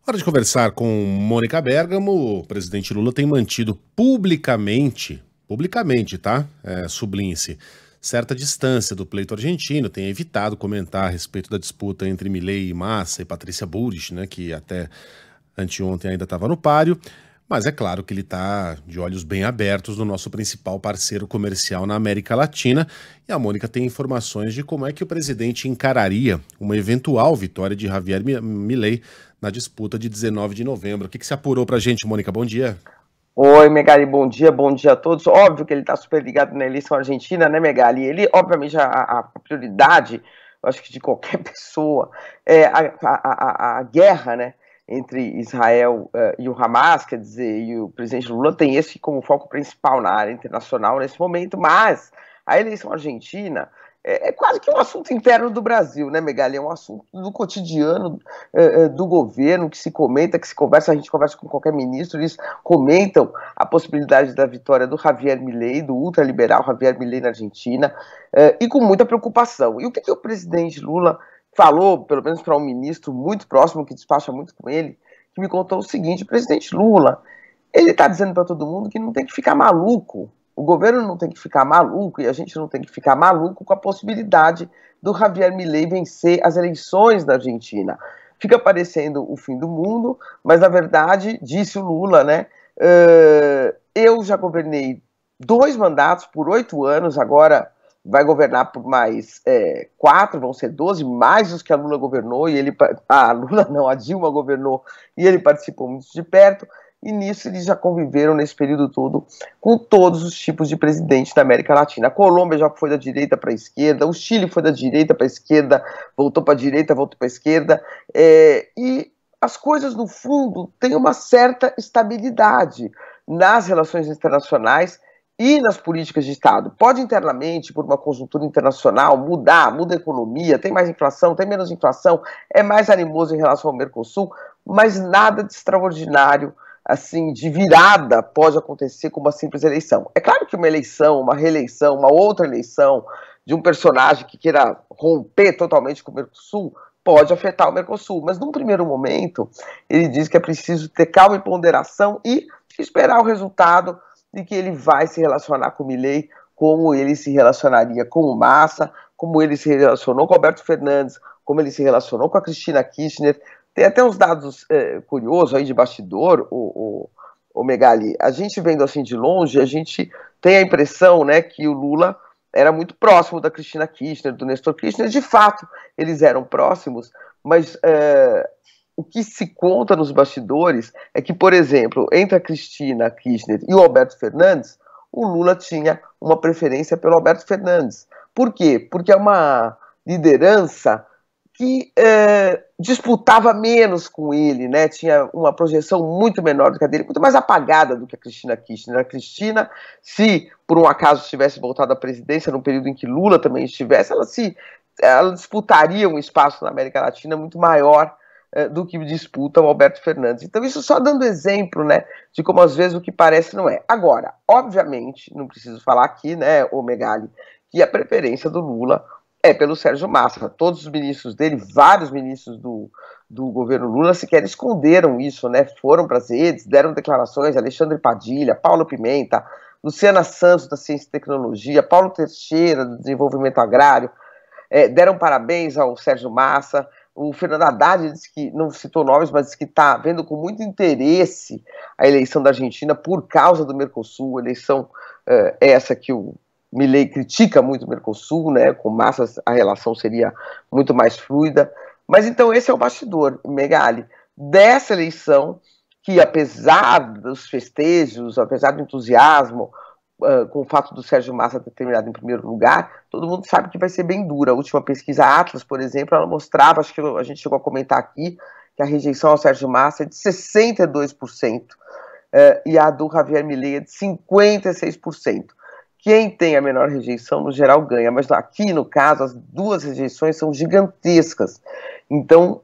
Hora de conversar com Mônica Bergamo. O presidente Lula tem mantido publicamente, tá? Sublinhe-se, certa distância do pleito argentino, tem evitado comentar a respeito da disputa entre Milei Massa e Patrícia Bullrich, né, que até anteontem ainda estava no páreo, mas é claro que ele está de olhos bem abertos no nosso principal parceiro comercial na América Latina, e a Mônica tem informações de como é que o presidente encararia uma eventual vitória de Javier Milei na disputa de 19 de novembro. O que se apurou pra gente, Mônica? Bom dia. Oi, Megali, bom dia a todos. Óbvio que ele está super ligado na eleição argentina, né, Megali? Ele, obviamente, a prioridade, eu acho que de qualquer pessoa, é a guerra, né, entre Israel e o Hamas, quer dizer, e o presidente Lula tem esse como foco principal na área internacional nesse momento, mas a eleição argentina é quase que um assunto interno do Brasil, né, Megali? É um assunto do cotidiano do governo, que se comenta, que se conversa, a gente conversa com qualquer ministro, eles comentam a possibilidade da vitória do Javier Milei, do ultraliberal Javier Milei na Argentina, e com muita preocupação. E o que o presidente Lula falou, pelo menos para um ministro muito próximo, que despacha muito com ele, que me contou o seguinte: o presidente Lula, ele está dizendo para todo mundo que não tem que ficar maluco. O governo não tem que ficar maluco e a gente não tem que ficar maluco com a possibilidade do Javier Milei vencer as eleições na Argentina. Fica parecendo o fim do mundo, mas na verdade, disse o Lula, né? Eu já governei 2 mandatos por 8 anos, agora vai governar por mais 4, vão ser 12, mais os que a Lula governou, e ele, a Dilma governou, e ele participou muito de perto. E nisso eles já conviveram nesse período todo com todos os tipos de presidente da América Latina. A Colômbia já foi da direita para a esquerda, o Chile foi da direita para a esquerda, voltou para a direita, voltou para a esquerda, e as coisas, no fundo, têm uma certa estabilidade nas relações internacionais e nas políticas de Estado. Pode internamente, por uma conjuntura internacional, muda a economia, tem mais inflação, tem menos inflação, é mais animoso em relação ao Mercosul, mas nada de extraordinário, assim, de virada pode acontecer com uma simples eleição. É claro que uma eleição, uma reeleição, uma outra eleição de um personagem que queira romper totalmente com o Mercosul pode afetar o Mercosul, mas num primeiro momento ele diz que é preciso ter calma e ponderação e esperar o resultado de que ele vai se relacionar com o Milei como ele se relacionaria com o Massa, como ele se relacionou com o Alberto Fernandes, como ele se relacionou com a Cristina Kirchner. Tem até uns dados curiosos aí de bastidor, o Megali. A gente vendo assim de longe, a gente tem a impressão, né, que o Lula era muito próximo da Cristina Kirchner, do Nestor Kirchner. De fato, eles eram próximos, mas o que se conta nos bastidores é que, por exemplo, entre a Cristina Kirchner e o Alberto Fernandes, o Lula tinha uma preferência pelo Alberto Fernandes. Por quê? Porque é uma liderança que disputava menos com ele, né? Tinha uma projeção muito menor do que a dele, muito mais apagada do que a Cristina Kirchner. A Cristina, se por um acaso tivesse voltado à presidência no período em que Lula também estivesse, ela disputaria um espaço na América Latina muito maior do que disputa o Alberto Fernandes. Então isso só dando exemplo, né, de como às vezes o que parece não é. Agora, obviamente, não preciso falar aqui, né, o Megali, que a preferência do Lula é pelo Sérgio Massa. Todos os ministros dele, vários ministros do governo Lula sequer esconderam isso, né? Foram para as redes, deram declarações, Alexandre Padilha, Paulo Pimenta, Luciana Santos, da Ciência e Tecnologia, Paulo Teixeira, do Desenvolvimento Agrário, deram parabéns ao Sérgio Massa. O Fernando Haddad disse que, não citou nomes, mas disse que está vendo com muito interesse a eleição da Argentina por causa do Mercosul, eleição essa que o Milei critica muito o Mercosul, né? Com Massa a relação seria muito mais fluida. Mas então esse é o bastidor, Megali, dessa eleição que, apesar dos festejos, apesar do entusiasmo, com o fato do Sérgio Massa ter terminado em primeiro lugar, todo mundo sabe que vai ser bem dura. A última pesquisa Atlas, por exemplo, ela mostrava, acho que a gente chegou a comentar aqui, que a rejeição ao Sérgio Massa é de 62%, e a do Javier Milei é de 56%. Quem tem a menor rejeição, no geral, ganha. Mas aqui, no caso, as duas rejeições são gigantescas. Então,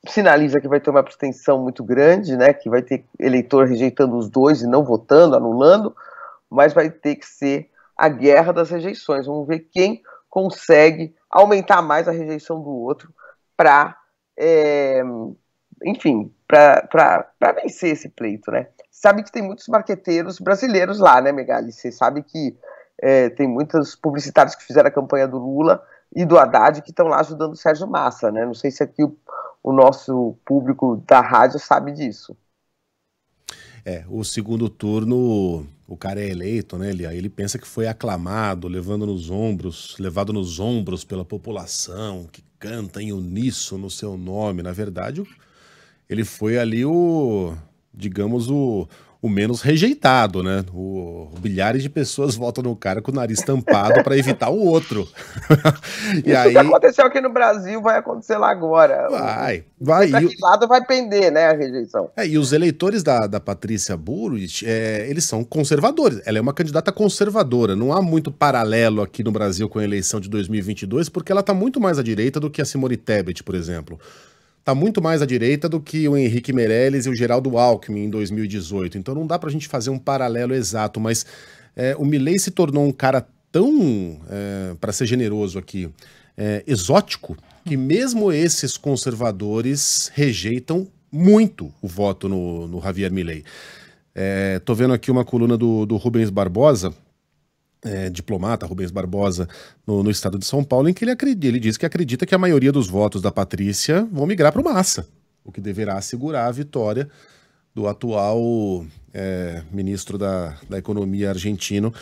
sinaliza que vai ter uma abstenção muito grande, né? Que vai ter eleitor rejeitando os dois e não votando, anulando, mas vai ter que ser a guerra das rejeições. Vamos ver quem consegue aumentar mais a rejeição do outro para, enfim, para vencer esse pleito, né? Sabe que tem muitos marqueteiros brasileiros lá, né, Megali? Você sabe que tem muitos publicitários que fizeram a campanha do Lula e do Haddad que estão lá ajudando o Sérgio Massa, né? Não sei se aqui o nosso público da rádio sabe disso. O segundo turno, o cara é eleito, né? Ele pensa que foi aclamado, levado nos ombros pela população, que canta em uníssono o seu nome. Na verdade, ele foi ali digamos, o menos rejeitado, né? Bilhares de pessoas votam no cara com o nariz tampado para evitar o outro. E isso aí, que aconteceu aqui no Brasil vai acontecer lá agora. Vai. Pra que lado vai pender, né, a rejeição. E os eleitores da Patrícia Bullrich, eles são conservadores. Ela é uma candidata conservadora. Não há muito paralelo aqui no Brasil com a eleição de 2022, porque ela está muito mais à direita do que a Simone Tebet, por exemplo. Está muito mais à direita do que o Henrique Meirelles e o Geraldo Alckmin em 2018. Então não dá para a gente fazer um paralelo exato, mas o Milei se tornou um cara tão, para ser generoso aqui, exótico, que mesmo esses conservadores rejeitam muito o voto no Javier Milei. Tô vendo aqui uma coluna do Rubens Barbosa, diplomata Rubens Barbosa, no estado de São Paulo, em que ele diz que acredita que a maioria dos votos da Patrícia vão migrar para o Massa, o que deverá assegurar a vitória do atual ministro da Economia argentino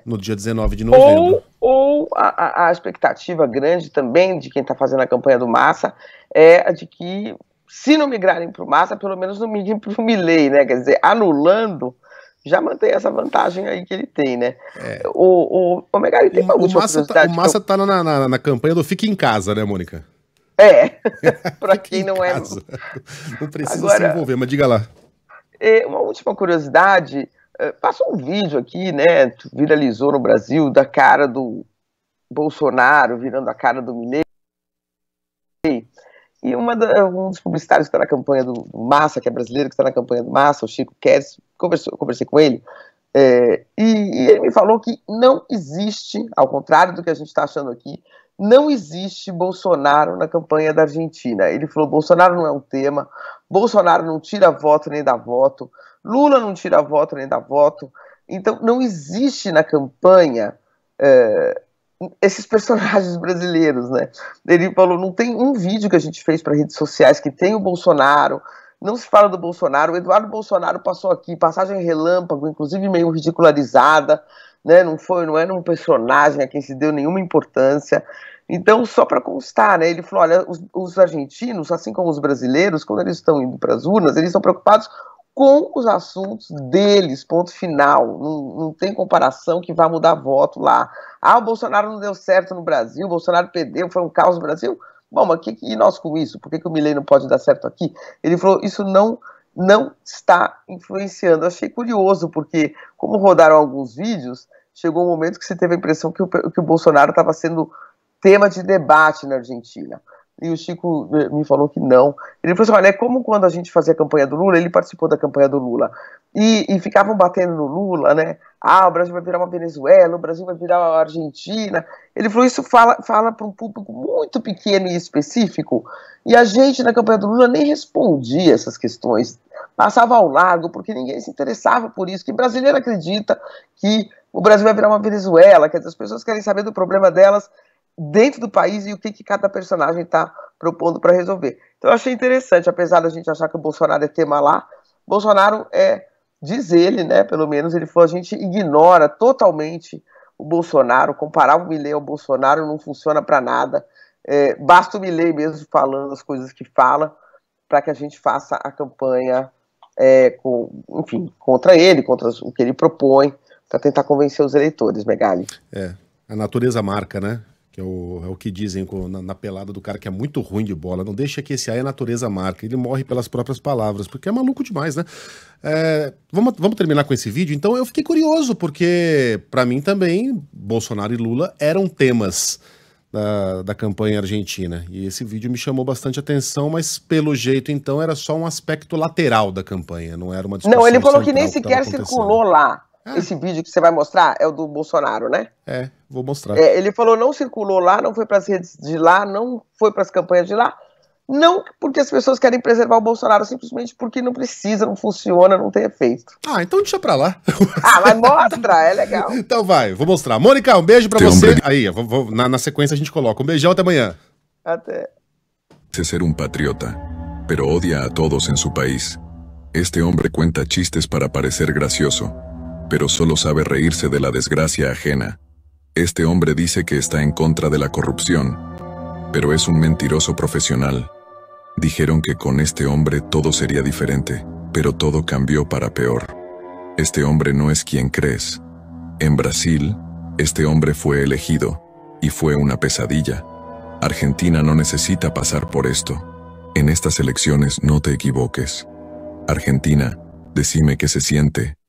no dia 19 de novembro. Ou a expectativa grande também de quem está fazendo a campanha do Massa é a de que, se não migrarem para o Massa, pelo menos não migrem para o Milei, né? Quer dizer, anulando, já mantém essa vantagem aí que ele tem, né? O Megali tem uma última curiosidade. O Massa tá na campanha do Fique em Casa, né, Mônica? Para quem não é... Não precisa se envolver, mas diga lá. Uma última curiosidade, passou um vídeo aqui, né, viralizou no Brasil, da cara do Bolsonaro virando a cara do Milei. E um dos publicitários que está na campanha do Massa, que é brasileiro, que está na campanha do Massa, o Chico Queres, conversei com ele, e ele me falou que não existe, ao contrário do que a gente está achando aqui, não existe Bolsonaro na campanha da Argentina. Ele falou, Bolsonaro não é um tema, Bolsonaro não tira voto nem dá voto, Lula não tira voto nem dá voto, então não existe na campanha esses personagens brasileiros, né? Ele falou, não tem um vídeo que a gente fez para redes sociais que tem o Bolsonaro, não se fala do Bolsonaro, o Eduardo Bolsonaro passou aqui, passagem relâmpago, inclusive meio ridicularizada, né? Não era um personagem a quem se deu nenhuma importância. Então, só para constar, né? Ele falou, olha, os argentinos, assim como os brasileiros, quando eles estão indo para as urnas, eles estão preocupados com os assuntos deles, ponto final. Não tem comparação que vai mudar voto lá. O Bolsonaro não deu certo no Brasil, o Bolsonaro perdeu, foi um caos no Brasil. Bom, mas e nós com isso? Por que o Milei não pode dar certo aqui? Ele falou, isso não está influenciando. Eu achei curioso, porque como rodaram alguns vídeos, chegou um momento que você teve a impressão que o Bolsonaro estava sendo tema de debate na Argentina. E o Chico me falou que não. Ele falou assim, olha, é como quando a gente fazia a campanha do Lula, ele participou da campanha do Lula, e ficavam batendo no Lula, né? O Brasil vai virar uma Venezuela, o Brasil vai virar uma Argentina. Ele falou, isso fala para um público muito pequeno e específico, e a gente na campanha do Lula nem respondia essas questões, passava ao largo, porque ninguém se interessava por isso, que brasileiro acredita que o Brasil vai virar uma Venezuela, que as pessoas querem saber do problema delas dentro do país e o que cada personagem está propondo para resolver. Então eu achei interessante, apesar da gente achar que o Bolsonaro é tema lá, Bolsonaro diz ele, né, pelo menos, ele falou, a gente ignora totalmente o Bolsonaro, comparar o Milei ao Bolsonaro não funciona para nada, basta o Milei mesmo falando as coisas que fala, para que a gente faça a campanha contra ele, contra o que ele propõe, para tentar convencer os eleitores, Megali. A natureza marca, né? Que é o que dizem na pelada do cara que é muito ruim de bola. Não deixa que esse aí a natureza marca. Ele morre pelas próprias palavras, porque é maluco demais, né? Vamos terminar com esse vídeo? Então eu fiquei curioso, porque para mim também Bolsonaro e Lula eram temas da campanha argentina. E esse vídeo me chamou bastante atenção, mas pelo jeito então era só um aspecto lateral da campanha, não era uma discussão. Não, ele falou que nem sequer circulou lá. Esse vídeo que você vai mostrar é o do Bolsonaro, né? Vou mostrar. Ele falou, não circulou lá, não foi para as redes de lá, não foi para as campanhas de lá. Não porque as pessoas querem preservar o Bolsonaro, simplesmente porque não precisa, não funciona, não tem efeito. Ah, então deixa pra lá. Mas mostra, é legal. Então vai, vou mostrar. Mônica, um beijo pra você. Aí, na sequência a gente coloca. Um beijão, até amanhã. Até. Dice ser un patriota, pero odia a todos en su país. Este hombre cuenta chistes para parecer gracioso, pero solo sabe reírse de la desgracia ajena. Este hombre dice que está en contra de la corrupción, pero es un mentiroso profesional. Dijeron que con este hombre todo sería diferente, pero todo cambió para peor. Este hombre no es quien crees. En Brasil, este hombre fue elegido, y fue una pesadilla. Argentina no necesita pasar por esto. En estas elecciones no te equivoques. Argentina, decime qué se siente